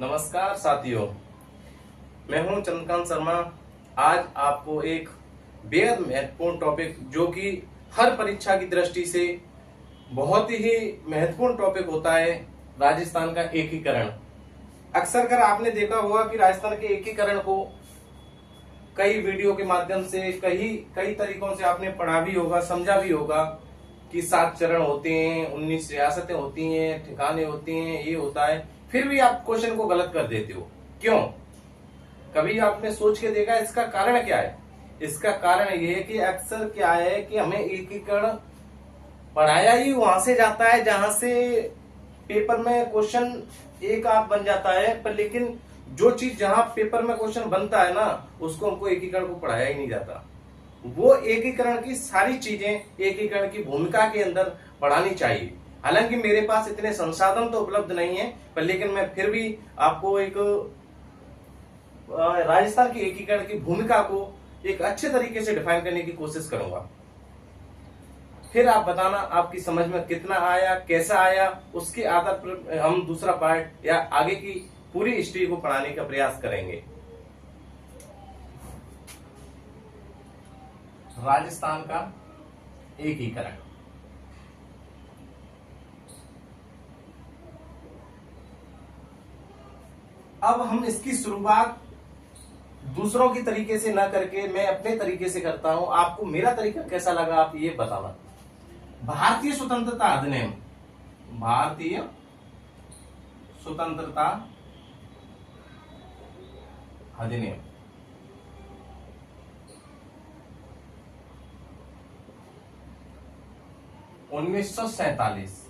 नमस्कार साथियों, मैं हूं चंद्रकांत शर्मा। आज आपको एक बेहद महत्वपूर्ण टॉपिक, जो कि हर परीक्षा की दृष्टि से बहुत ही महत्वपूर्ण टॉपिक होता है, राजस्थान का एकीकरण। अक्सर कर आपने देखा होगा कि राजस्थान के एकीकरण को कई वीडियो के माध्यम से कई तरीकों से आपने पढ़ा भी होगा, समझा भी होगा कि 7 चरण होते हैं, 19 रियासतें होती हैं, ठिकाने होते हैं, ये होता है। फिर भी आप क्वेश्चन को गलत कर देते हो, क्यों? कभी आपने सोच के देखा इसका कारण क्या है? इसका कारण ये है कि अक्सर क्या है कि हमें एकीकरण पढ़ाया ही वहां से जाता है जहां से पेपर में क्वेश्चन एक आध बन जाता है, पर लेकिन जो चीज जहां पेपर में क्वेश्चन बनता है ना, उसको हमको एकीकरण को पढ़ाया ही नहीं जाता। वो एकीकरण की सारी चीजें एकीकरण की भूमिका के अंदर पढ़ानी चाहिए। हालांकि मेरे पास इतने संसाधन तो उपलब्ध नहीं है, पर लेकिन मैं फिर भी आपको एक राजस्थान की एकीकरण की भूमिका को एक अच्छे तरीके से डिफाइन करने की कोशिश करूंगा। फिर आप बताना आपकी समझ में कितना आया, कैसा आया, उसके आधार पर हम दूसरा पार्ट या आगे की पूरी हिस्ट्री को पढ़ाने का प्रयास करेंगे। राजस्थान का एकीकरण। अब हम इसकी शुरुआत दूसरों की तरीके से ना करके मैं अपने तरीके से करता हूं। आपको मेरा तरीका कैसा लगा आप ये बताना। भारतीय स्वतंत्रता अधिनियम, भारतीय स्वतंत्रता अधिनियम 1947।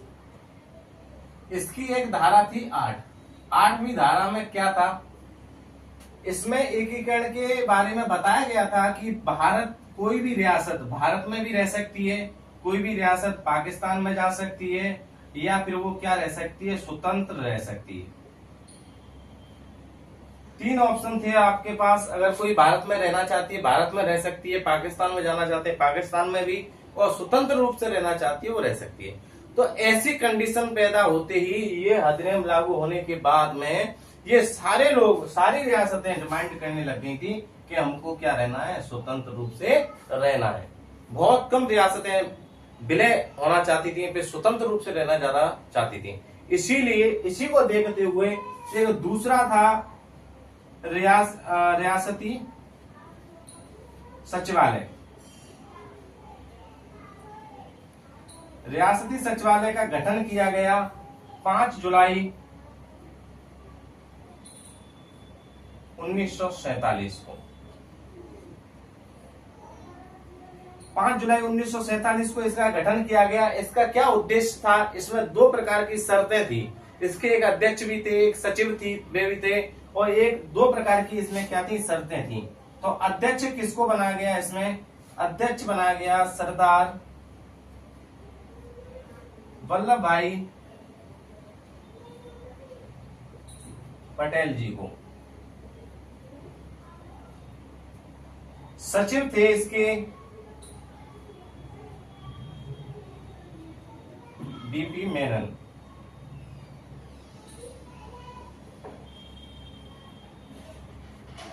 इसकी एक धारा थी 8वीं धारा में क्या था? इसमें एकीकरण के बारे में बताया गया था कि भारत, कोई भी रियासत भारत में भी रह सकती है, कोई भी रियासत पाकिस्तान में जा सकती है, या फिर वो क्या रह सकती है, स्वतंत्र रह सकती है। 3 ऑप्शन थे आपके पास। अगर कोई भारत में रहना चाहती है, भारत में रह सकती है, पाकिस्तान में जाना चाहते हैं, पाकिस्तान में भी, और स्वतंत्र रूप से रहना चाहती है, वो रह सकती है। तो ऐसी कंडीशन पैदा होते ही ये अधिनियम लागू होने के बाद में ये सारे लोग, सारी रियासतें डिमांड करने लग गई थी कि हमको क्या रहना है, स्वतंत्र रूप से रहना है। बहुत कम रियासतें विलय होना चाहती थी, फिर स्वतंत्र रूप से रहना ज्यादा चाहती थी। इसीलिए इसी को देखते हुए एक दूसरा था रियासती सचिवालय। रियासती सचिवालय का गठन किया गया 5 जुलाई 1947 को। 5 जुलाई 1947 को इसका गठन किया गया। इसका क्या उद्देश्य था? इसमें 2 प्रकार की शर्तें थी। इसके एक अध्यक्ष भी थे, एक सचिव थी, वे भी थे, और 2 प्रकार की इसमें क्या थी, शर्तें थी। तो अध्यक्ष किसको बनाया गया? इसमें अध्यक्ष बनाया गया सरदार वल्लभ भाई पटेल जी को। सचिव थे इसके बीपी मेनन।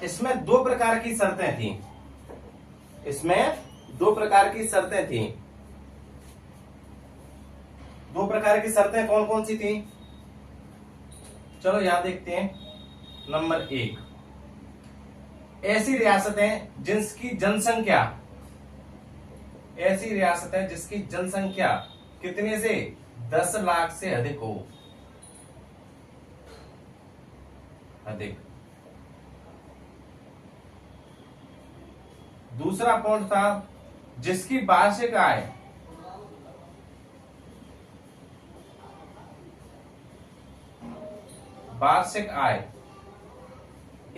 इसमें 2 प्रकार की शर्तें थी। इसमें 2 प्रकार की शर्तें थी। 2 प्रकार की शर्तें कौन कौन सी थी? चलो यहां देखते हैं। नंबर 1, ऐसी रियासतें जिसकी जनसंख्या, ऐसी रियासतें जिसकी जनसंख्या कितने से, 10 लाख से अधिक हो, अधिक। दूसरा पॉइंट था जिसकी वार्षिक आय, वार्षिक आय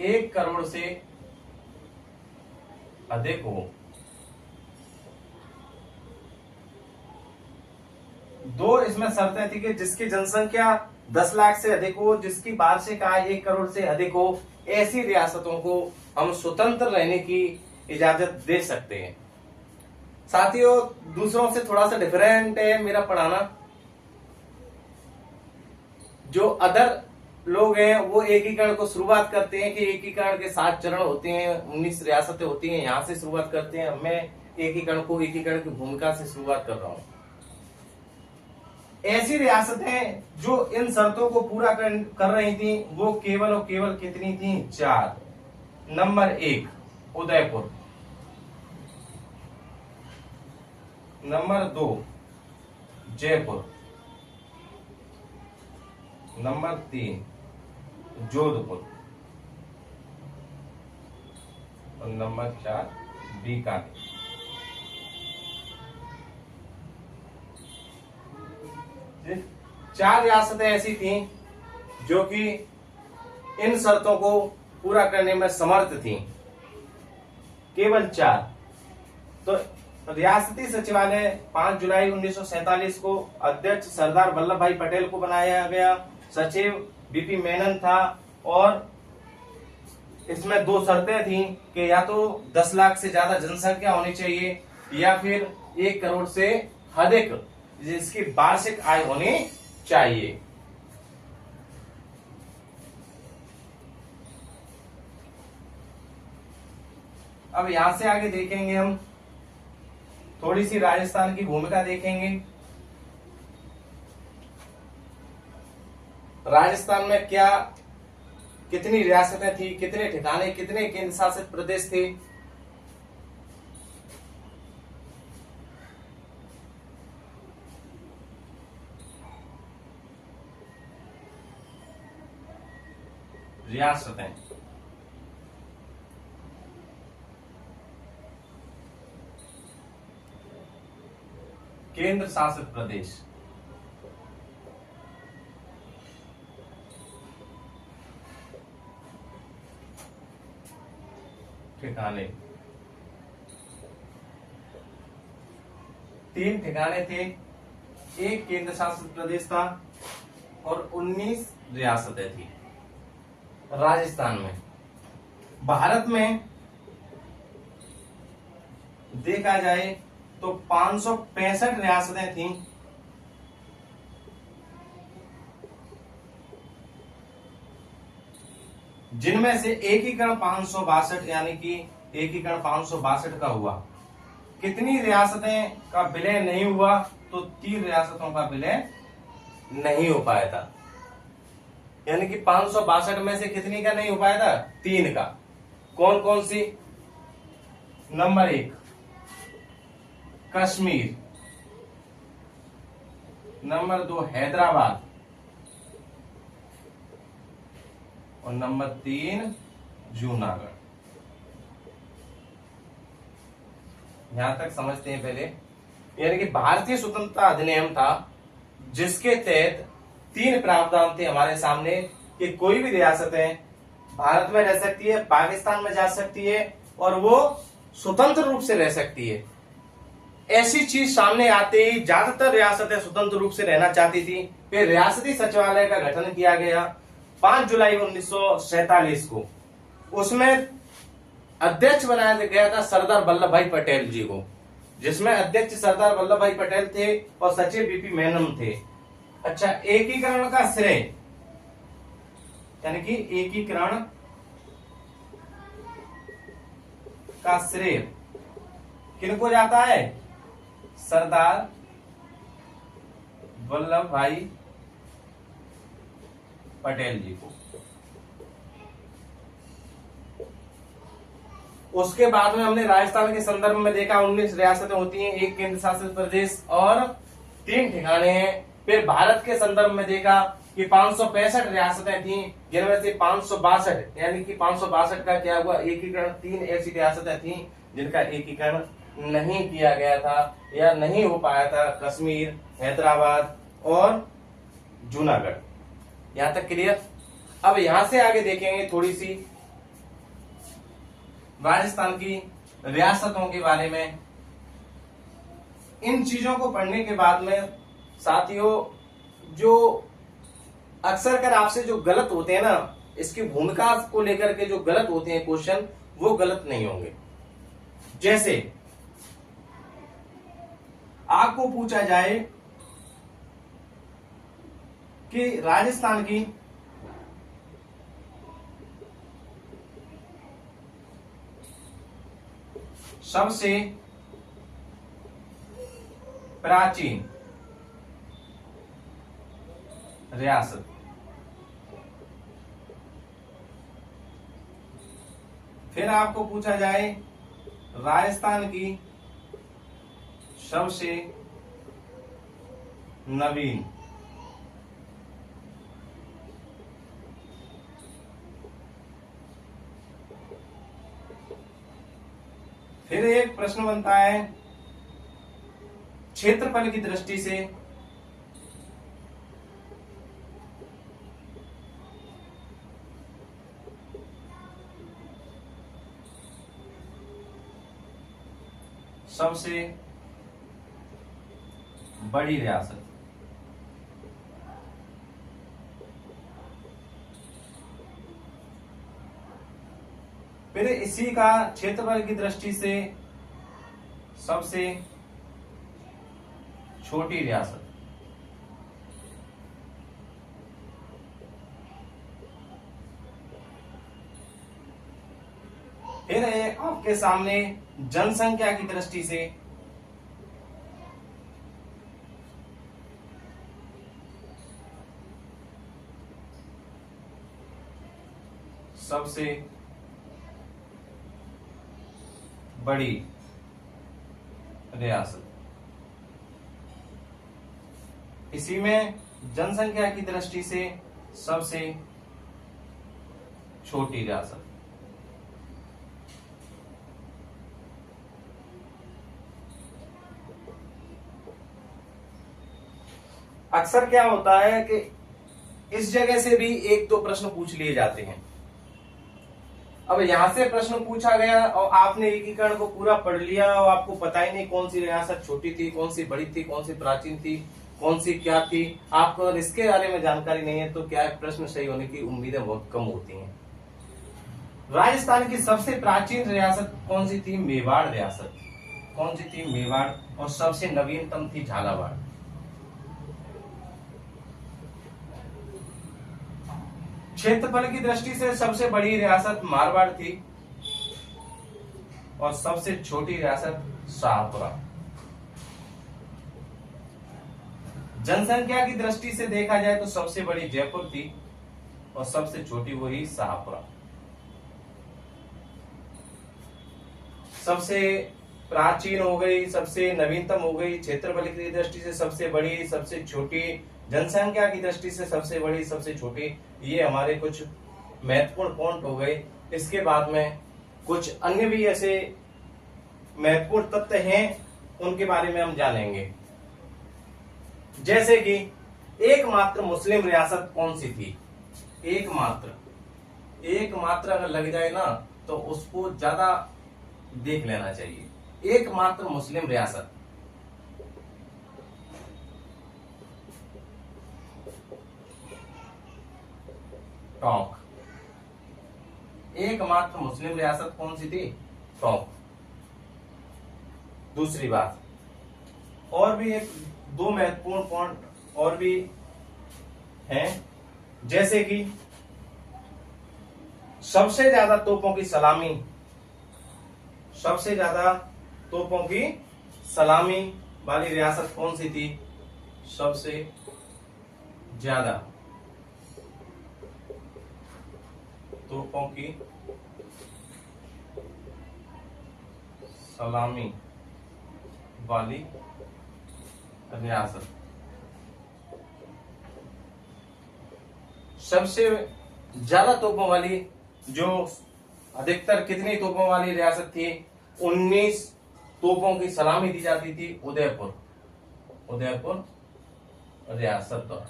1 करोड़ से अधिक हो। 2 इसमें शर्तें थी कि जिसकी जनसंख्या 10 लाख से अधिक हो, जिसकी वार्षिक आय 1 करोड़ से अधिक हो, ऐसी रियासतों को हम स्वतंत्र रहने की इजाजत दे सकते हैं। साथियों, दूसरों से थोड़ा सा डिफरेंट है मेरा पढ़ाना। जो अदर लोग हैं वो एकीकरण को शुरुआत करते हैं कि एकीकरण के 7 चरण होते हैं, 19 रियासतें होती हैं, यहाँ से शुरुआत करते हैं। मैं एकीकरण की भूमिका से शुरुआत कर रहा हूं। ऐसी रियासतें जो इन शर्तों को पूरा कर रही थी वो केवल और केवल कितनी थी? 4। Number 1 Udaipur, number 2 Jaipur, number 3 Jodhpur और नंबर 4 बीकानेर। चार रियासतें ऐसी थीं जो कि इन शर्तों को पूरा करने में समर्थ थीं, केवल 4। तो रियासती सचिवालय 5 जुलाई 1947 को अध्यक्ष सरदार वल्लभ भाई पटेल को बनाया गया, सचिव बीपी मेनन था और इसमें 2 शर्तें थीं कि या तो 10 लाख से ज्यादा जनसंख्या होनी चाहिए या फिर 1 करोड़ से अधिक जिसकी वार्षिक आय होनी चाहिए। अब यहां से आगे देखेंगे हम थोड़ी सी राजस्थान की भूमिका देखेंगे। राजस्थान में क्या कितनी रियासतें थी, कितने ठिकाने, कितने केंद्र शासित प्रदेश थे? रियासतें केंद्र शासित प्रदेश ठिकाने 3 ठिकाने थे, 1 केंद्र शासित प्रदेश था और 19 रियासतें थी राजस्थान में। भारत में देखा जाए तो 565 रियासतें थीं, जिनमें से एकीकरण 562 यानी कि एकीकरण 562 का हुआ। कितनी रियासतें का विलय नहीं हुआ? तो 3 रियासतों का विलय नहीं हो पाया था, यानी कि 562 में से कितनी का नहीं हो पाया था? 3 का। कौन कौन सी? नंबर 1 कश्मीर, नंबर 2 हैदराबाद और नंबर 3 जूनागढ़। यहां तक समझते हैं पहले। यानी कि भारतीय स्वतंत्रता अधिनियम था जिसके तहत 3 प्रावधान थे हमारे सामने कि कोई भी रियासतें भारत में रह सकती है, पाकिस्तान में जा सकती है और वो स्वतंत्र रूप से रह सकती है। ऐसी चीज सामने आते ही ज्यादातर रियासतें स्वतंत्र रूप से रहना चाहती थी। फिर रियासती सचिवालय का गठन किया गया 5 जुलाई 1947 को। उसमें अध्यक्ष बनाया गया था सरदार वल्लभ भाई पटेल जी को, जिसमें अध्यक्ष सरदार वल्लभ भाई पटेल थे और सचिव बीपी मेनन थे। अच्छा, एकीकरण का श्रेय यानी कि एकीकरण का श्रेय किनको जाता है? सरदार वल्लभ भाई पटेल जी को। उसके बाद में हमने राजस्थान के संदर्भ में देखा 19 रियासतें होती हैं, 1 केंद्र शासित प्रदेश और 3 ठिकाने हैं। फिर भारत के संदर्भ में देखा कि 565 रियासतें थीं, जिनमें से 562 यानी कि 562 का क्या हुआ? एकीकरण। 3 ऐसी रियासतें थीं जिनका एकीकरण नहीं किया गया था या नहीं हो पाया था, कश्मीर, हैदराबाद और जूनागढ़। यहां तक क्लियर? अब यहां से आगे देखेंगे थोड़ी सी राजस्थान की रियासतों के बारे में। इन चीजों को पढ़ने के बाद में साथियों, जो अक्सर कर आपसे जो गलत होते हैं ना, इसकी भूमिका को लेकर के जो गलत होते हैं क्वेश्चन, वो गलत नहीं होंगे। जैसे आपको पूछा जाए कि राजस्थान की सबसे प्राचीन रियासत। फिर आपको पूछा जाए राजस्थान की सबसे नवीन। फिर एक प्रश्न बनता है क्षेत्रफल की दृष्टि से सबसे बड़ी रियासत। फिर इसी का क्षेत्रफल की दृष्टि से सबसे छोटी रियासत। फिर है आपके सामने जनसंख्या की दृष्टि से सबसे बड़ी रियासत। इसी में जनसंख्या की दृष्टि से सबसे छोटी रियासत। अक्सर क्या होता है कि इस जगह से भी एक दो प्रश्न पूछ लिए जाते हैं। अब यहां से प्रश्न पूछा गया और आपने एकीकरण को पूरा पढ़ लिया और आपको पता ही नहीं कौन सी रियासत छोटी थी, कौन सी बड़ी थी, कौन सी प्राचीन थी, कौन सी क्या थी। आपको अगर इसके बारे में जानकारी नहीं है तो क्या है, प्रश्न सही होने की उम्मीदें बहुत कम होती हैं। राजस्थान की सबसे प्राचीन रियासत कौन सी थी? मेवाड़ रियासत। कौन सी थी? मेवाड़। और सबसे नवीनतम थी झालावाड़। क्षेत्रफल की दृष्टि से सबसे बड़ी रियासत मारवाड़ थी और सबसे छोटी रियासत शाहपुरा। जनसंख्या की दृष्टि से देखा जाए तो सबसे बड़ी जयपुर थी और सबसे छोटी वही शाहपुरा। सबसे प्राचीन हो गई, सबसे नवीनतम हो गई, क्षेत्रफल की दृष्टि से सबसे बड़ी, सबसे छोटी, जनसंख्या की दृष्टि से सबसे बड़ी, सबसे छोटी। ये हमारे कुछ महत्वपूर्ण पॉइंट हो गए। इसके बाद में कुछ अन्य भी ऐसे महत्वपूर्ण तथ्य हैं, उनके बारे में हम जानेंगे। जैसे कि एकमात्र मुस्लिम रियासत कौन सी थी? एकमात्र अगर लग जाए ना तो उसको ज्यादा देख लेना चाहिए। एकमात्र मुस्लिम रियासत टोंक। एकमात्र मुस्लिम रियासत कौन सी थी? टोंक। दूसरी बात, और भी एक दो महत्वपूर्ण पॉइंट और भी हैं, जैसे कि सबसे ज्यादा तोपों की सलामी, सबसे ज्यादा तोपों की सलामी वाली रियासत कौन सी थी? सबसे ज्यादा तोपों की सलामी वाली रियासत। सबसे ज्यादा तोपों वाली, जो अधिकतर कितनी तोपों वाली रियासत थी? 19 तोपों की सलामी दी जाती थी उदयपुर रियासत द्वारा।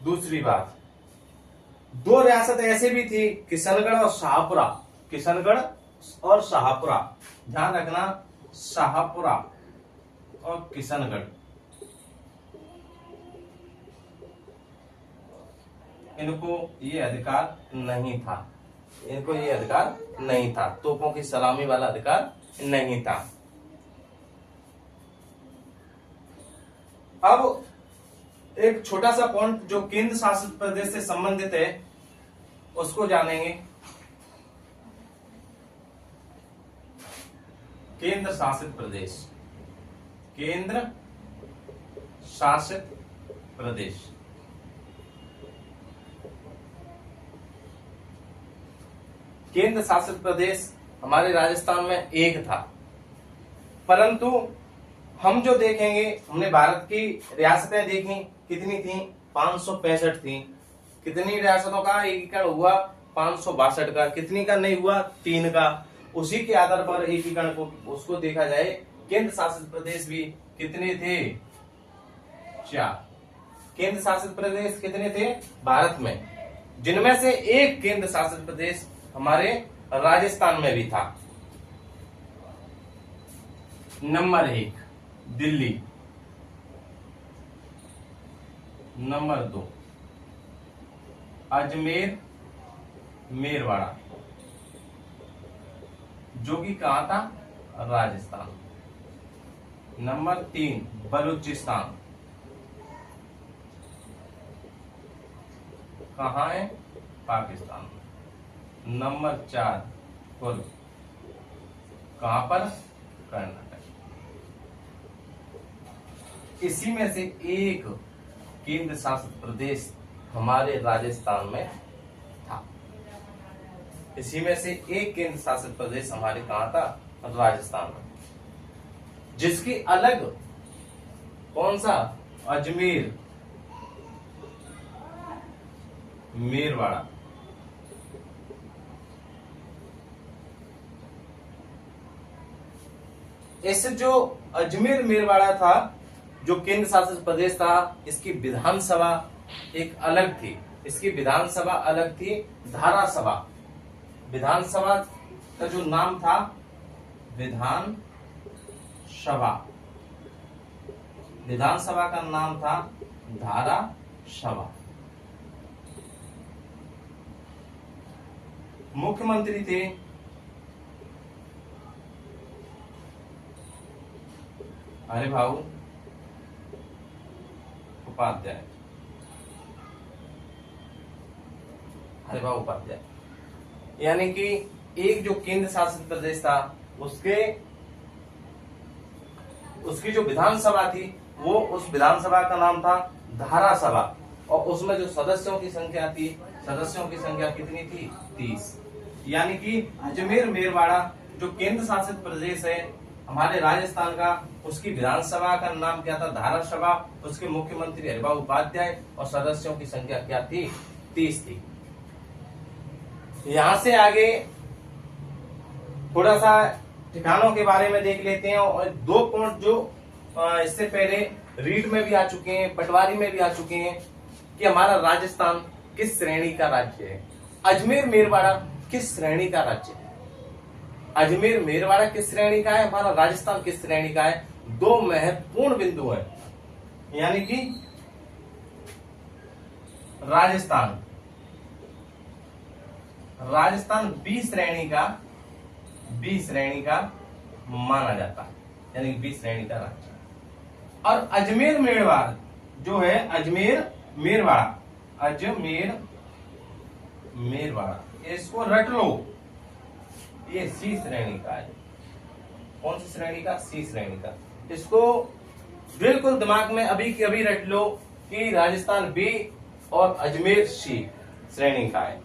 दूसरी बात, दो रियासत ऐसे भी थी, किशनगढ़ और शाहपुरा। किशनगढ़ और शाहपुरा, ध्यान रखना, शाहपुरा और किशनगढ़। इनको ये अधिकार नहीं था, तोपों की सलामी वाला अधिकार नहीं था। अब एक छोटा सा पॉइंट जो केंद्र शासित प्रदेश से संबंधित है उसको जानेंगे। केंद्र शासित प्रदेश, केंद्र शासित प्रदेश। केंद्र शासित प्रदेश हमारे राजस्थान में एक था, परंतु हम जो देखेंगे, हमने भारत की रियासतें देखी, कितनी थी? 565 थी। कितनी रियासतों का एकीकरण हुआ? 562 का। कितनी का नहीं हुआ? 3 का। उसी के आधार पर एकीकरण को उसको देखा जाए, केंद्र शासित प्रदेश भी कितने थे? 4। केंद्र शासित प्रदेश कितने थे भारत में, जिनमें से एक केंद्र शासित प्रदेश हमारे राजस्थान में भी था। नंबर 1 दिल्ली, नंबर 2 अजमेर मेरवाड़ा, जो कि कहां था? राजस्थान। नंबर 3 बलूचिस्तान, कहां है? पाकिस्तान। नंबर 4 कुल्लू, कहां पर? कर्नाटक। इसी में से एक केंद्र शासित प्रदेश हमारे राजस्थान में था। इसी में से एक केंद्र शासित प्रदेश हमारे कहां था? राजस्थान में, जिसकी अलग कौन सा? अजमेर मेरवाड़ा। इस जो अजमेर मेरवाड़ा था, जो केंद्र शासित प्रदेश था, इसकी विधानसभा एक अलग थी। इसकी विधानसभा अलग थी, धारा सभा। विधानसभा का जो नाम था, विधान सभा। विधानसभा का नाम था धारा सभा। मुख्यमंत्री थे हरिभाऊ उपाध्याय। हरिभाऊ उपाध्याय, यानी कि एक जो केंद्र शासित प्रदेश था, उसकी जो विधानसभा थी, वो उस विधानसभा का नाम था धारा सभा, और उसमें जो सदस्यों की संख्या थी, सदस्यों की संख्या कितनी थी? 30। यानी कि अजमेर मेरवाड़ा जो केंद्र शासित प्रदेश है हमारे राजस्थान का, उसकी विधानसभा का नाम क्या था? धारा सभा। उसके मुख्यमंत्री हरिभाऊ उपाध्याय, और सदस्यों की संख्या क्या थी? 30 थी। यहां से आगे थोड़ा सा ठिकानों के बारे में देख लेते हैं, और 2 पॉइंट जो इससे पहले रीड में भी आ चुके हैं, पटवारी में भी आ चुके हैं, कि हमारा राजस्थान किस श्रेणी का राज्य है। अजमेर मेरवाड़ा किस श्रेणी का राज्य है? अजमेर मेरवाड़ा किस श्रेणी का है? हमारा राजस्थान किस श्रेणी का है? 2 महत्वपूर्ण बिंदु है। यानी कि राजस्थान बी श्रेणी का माना जाता है, यानी बी श्रेणी का राज्य। और अजमेर मेरवाड़ जो है, अजमेर मेरवाड़ा, इसको रट लो, ये सी श्रेणी का है। कौन सी श्रेणी का? सी श्रेणी का। इसको बिल्कुल दिमाग में अभी की अभी रट लो कि राजस्थान बी और अजमेर सी श्रेणी का है।